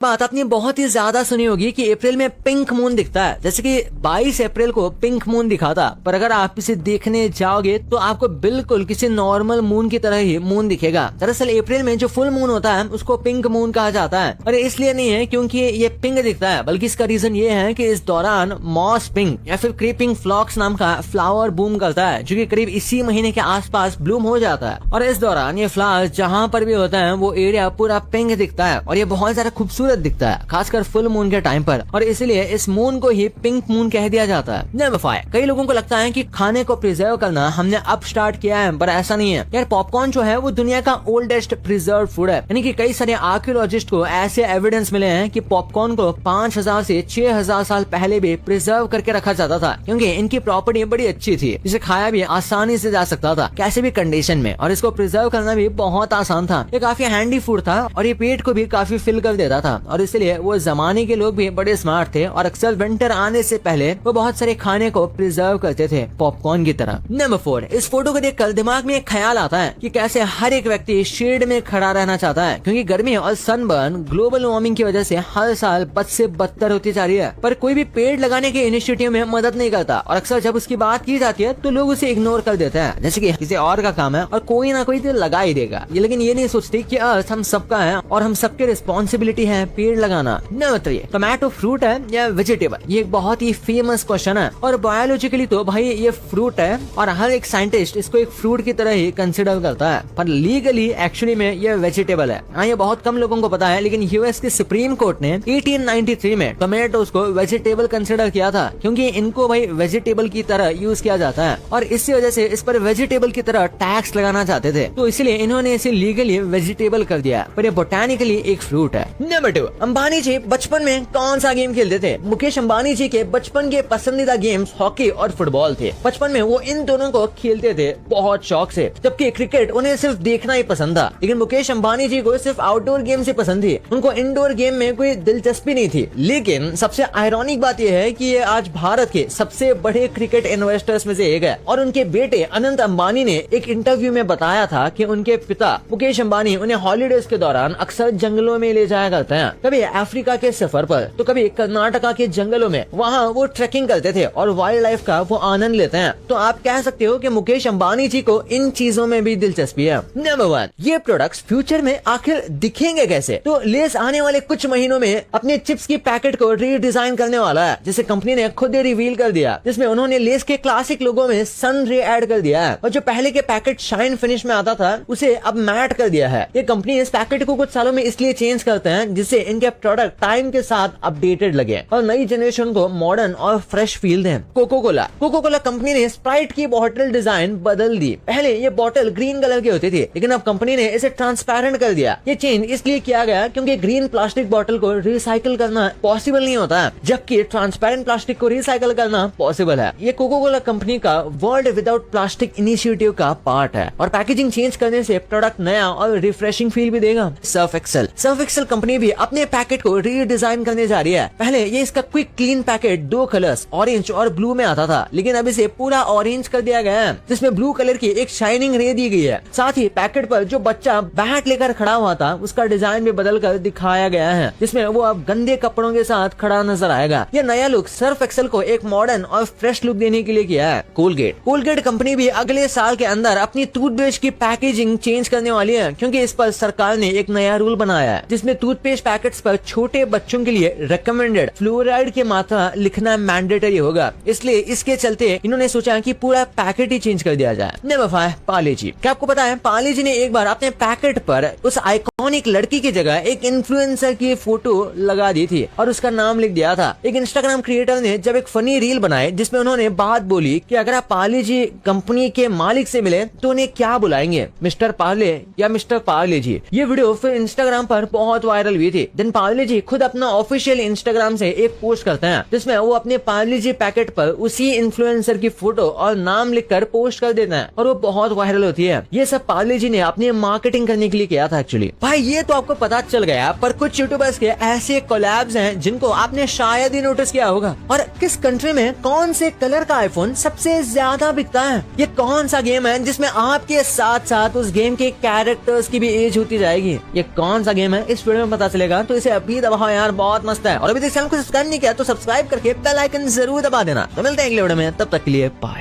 बात आपने बहुत ही ज्यादा सुनी होगी कि अप्रैल में पिंक मून दिखता है, जैसे कि 22 अप्रैल को पिंक मून दिखा था। पर अगर आप इसे देखने जाओगे तो आपको बिल्कुल किसी नॉर्मल मून की तरह ही मून दिखेगा। दरअसल अप्रैल में जो फुल मून होता है उसको पिंक मून कहा जाता है, और इसलिए नहीं है क्योंकि ये पिंक दिखता है, बल्कि इसका रीजन ये है कि इस दौरान मॉस पिंक या फिर क्रीपिंग फ्लॉक्स नाम का फ्लावर बूम करता है, जो कि करीब इसी महीने के आसपास ब्लूम हो जाता है। और इस दौरान ये फ्लावर जहाँ पर भी होता है वो एरिया पूरा पिंक दिखता है और ये बहुत ज्यादा खूबसूरत दिखता है, खासकर फुल मून के टाइम पर, और इसलिए इस मून को ही पिंक मून कह दिया जाता है। नंबर 5, कई लोगों को लगता है कि खाने को प्रिजर्व करना हमने अब स्टार्ट किया है, पर ऐसा नहीं है यार। पॉपकॉर्न जो है वो दुनिया का ओल्डेस्ट प्रिजर्व फूड है, यानी कि कई सारे आर्कियोलॉजिस्ट को ऐसे एविडेंस मिले हैं कि पॉपकॉर्न को 5000 से 6000 साल पहले भी प्रिजर्व करके रखा जाता था, क्योंकि इनकी प्रॉपर्टी बड़ी अच्छी थी, इसे खाया भी आसानी से जा सकता था कैसे भी कंडीशन में, और इसको प्रिजर्व करना भी बहुत आसान था। ये काफी हैंडी फूड था और ये पेट को भी काफी फिल कर देता था, और इसलिए वो जमाने के लोग भी बड़े स्मार्ट थे और अक्सर विंटर आने से पहले वो बहुत सारे खाने को प्रिजर्व करते थे पॉपकॉर्न की तरह। नंबर 4, इस फोटो को देखकर दिमाग में एक ख्याल आता है कि कैसे हर एक व्यक्ति शेड में खड़ा रहना चाहता है, क्योंकि गर्मी और सनबर्न ग्लोबल वार्मिंग की वजह से हर साल बद से बदतर होती जा रही है। पर कोई भी पेड़ लगाने के इनिशिएटिव में मदद नहीं करता, और अक्सर जब उसकी बात की जाती है तो लोग उसे इग्नोर कर देते हैं, जैसे कि किसी और का काम है और कोई ना कोई तो लगा ही देगा। लेकिन ये नहीं सोचते कि अर्थ हम सबका है और हम सबके रिस्पॉन्सिबिलिटी है पेड़ लगाना। नंबर 3, टोमेटो फ्रूट है या वेजिटेबल? ये एक बहुत ही फेमस क्वेश्चन है, और बायोलॉजिकली तो भाई ये फ्रूट है और हर एक साइंटिस्ट इसको एक फ्रूट की तरह ही कंसिडर करता है, पर लीगली एक्चुअली में ये वेजिटेबल है। हाँ, ये बहुत कम लोगों को पता है, लेकिन यूएस के सुप्रीम कोर्ट ने 1893 में टोमेटोज को वेजिटेबल कंसिडर किया था, क्योंकि इनको भाई वेजिटेबल की तरह यूज किया जाता है, और इसी वजह से इस पर वेजिटेबल की तरह टैक्स लगाना चाहते थे, तो इसलिए इन्होंने इसे लीगली वेजिटेबल कर दिया, पर ये बोटानिकली एक फ्रूट है। नंबर 2, अंबानी जी बचपन में कौन सा गेम खेलते थे? मुकेश अंबानी जी के बचपन के पसंदीदा गेम्स हॉकी और फुटबॉल थे। बचपन में वो इन दोनों को खेलते थे बहुत शौक से, जबकि क्रिकेट उन्हें सिर्फ देखना ही पसंद था। लेकिन मुकेश अंबानी जी को सिर्फ आउटडोर गेम से पसंद थी, उनको इंडोर गेम में कोई दिलचस्पी नहीं थी। लेकिन सबसे आयरॉनिक बात यह है कि ये आज भारत के सबसे बड़े क्रिकेट इन्वेस्टर्स में से एक है, और उनके बेटे अनंत अंबानी ने एक इंटरव्यू में बताया था कि उनके पिता मुकेश अंबानी उन्हें हॉलीडेज के दौरान अक्सर जंगलों में ले जाया करते हैं, कभी अफ्रीका के सफर पर तो कभी कर्नाटका के जंगलों में। वहाँ वो ट्रैकिंग करते थे और वाइल्ड लाइफ का वो आनंद लेते हैं। तो आप कह सकते हो कि मुकेश अंबानी जी को इन चीजों में भी दिलचस्पी है। नंबर 1, ये प्रोडक्ट्स फ्यूचर में आखिर दिखेंगे कैसे? तो लेस आने वाले कुछ महीनों में अपने चिप्स की पैकेट को रीडिजाइन करने वाला है, जिसे कंपनी ने खुद ही रिवील कर दिया, जिसमें उन्होंने लेस के क्लासिक लोगो में सन रे ऐड कर दिया है, और जो पहले के पैकेट शाइन फिनिश में आता था उसे अब मैट कर दिया है। ये कंपनी इस पैकेट को कुछ सालों में इसलिए चेंज करते हैं जिससे इनके प्रोडक्ट टाइम के साथ अपडेटेड लगे और नई जनरेशन को मॉडर्न और फ्रेश फील दें। कोको कोला कंपनी ने स्प्राइट की बॉटल डिजाइन बदल दी। पहले ये बॉटल ग्रीन कलर की होती थी, लेकिन अब कंपनी ने इसे ट्रांसपेरेंट कर दिया। ये चेंज इसलिए किया गया क्योंकि ग्रीन प्लास्टिक बॉटल को रिसाइकिल करना पॉसिबल नहीं होता है, जबकि ट्रांसपेरेंट प्लास्टिक को रिसाइकिल करना पॉसिबल है। ये कोको कोला कंपनी का वर्ल्ड विदाउट प्लास्टिक इनिशिएटिव का पार्ट है, और पैकेजिंग चेंज करने से प्रोडक्ट नया और रिफ्रेशिंग फील भी देगा। सर्फ एक्सेल कंपनी भी अपने पैकेट को रीडिजाइन करने जा रही है। पहले ये इसका quick clean packet 2 colours orange और ब्लू में आता था, लेकिन अब इसे पूरा ऑरेंज कर दिया गया है, जिसमें ब्लू कलर की एक शाइनिंग रे दी गई है। साथ ही पैकेट पर जो बच्चा बैट लेकर खड़ा हुआ था उसका डिजाइन भी बदल कर दिखाया गया है, जिसमें वो अब गंदे कपड़ों के साथ खड़ा नजर आएगा। यह नया लुक सर्फ एक्सेल को एक मॉडर्न और फ्रेश लुक देने के लिए किया है। कोलगेट कंपनी भी अगले साल के अंदर अपनी टूथपेस्ट की पैकेजिंग चेंज करने वाली है, क्योंकि इस पर सरकार ने एक नया रूल बनाया है, जिसमें टूथपेस्ट पैकेट्स पर छोटे बच्चों के लिए रिकमेंडेड फ्लोराइड की मात्रा लिखना मैंडेटरी होगा। इसलिए इसके चलते इन्होंने सोचा कि पूरा पैकेट ही चेंज कर दिया जाए। नंबर 5, पार्ले जी। क्या आपको पता है पार्ले जी ने एक बार अपने पैकेट पर उस आइकॉनिक लड़की की जगह एक इन्फ्लुएंसर की फोटो लगा दी थी और उसका नाम लिख दिया था। एक इंस्टाग्राम क्रिएटर ने जब एक फनी रील बनाई जिसमें उन्होंने बात बोली कि अगर आप पार्ले जी कंपनी के मालिक से मिले तो उन्हें क्या बुलाएंगे, मिस्टर पार्ले या मिस्टर पार्ले जी। ये वीडियो फिर इंस्टाग्राम पर बहुत वायरल हुई थी। देन पार्ले जी खुद अपना ऑफिशियल इंस्टाग्राम से एक पोस्ट करते हैं, जिसमें वो अपने पार्ले जी पैकेट पर उसी इन्फ्लुएंसर की फोटो और नाम लिखकर पोस्ट कर देते हैं, और वो बहुत वायरल होती है। ये सब पार्ले जी ने अपनी मार्केटिंग करने के लिए किया था एक्चुअली। भाई ये तो आपको पता चल गया, पर कुछ यूट्यूबर्स के ऐसे कोलैब्स हैं जिनको आपने शायद ही नोटिस किया होगा। और किस कंट्री में कौन से कलर का आईफोन सबसे ज्यादा बिकता है? ये कौन सा गेम है जिसमें आपके साथ साथ उस गेम के कैरेक्टर्स की भी एज होती जाएगी? ये कौन सा गेम है इस वीडियो में पता चलेगा। रहेगा, तो इसे अभी दबाओ यार, बहुत मस्त है। और अभी तक चैनल को सब्सक्राइब नहीं किया तो सब्सक्राइब करके बेल आइकन जरूर दबा देना। तो मिलते हैं अगले वीडियो में, तब तक के लिए बाय।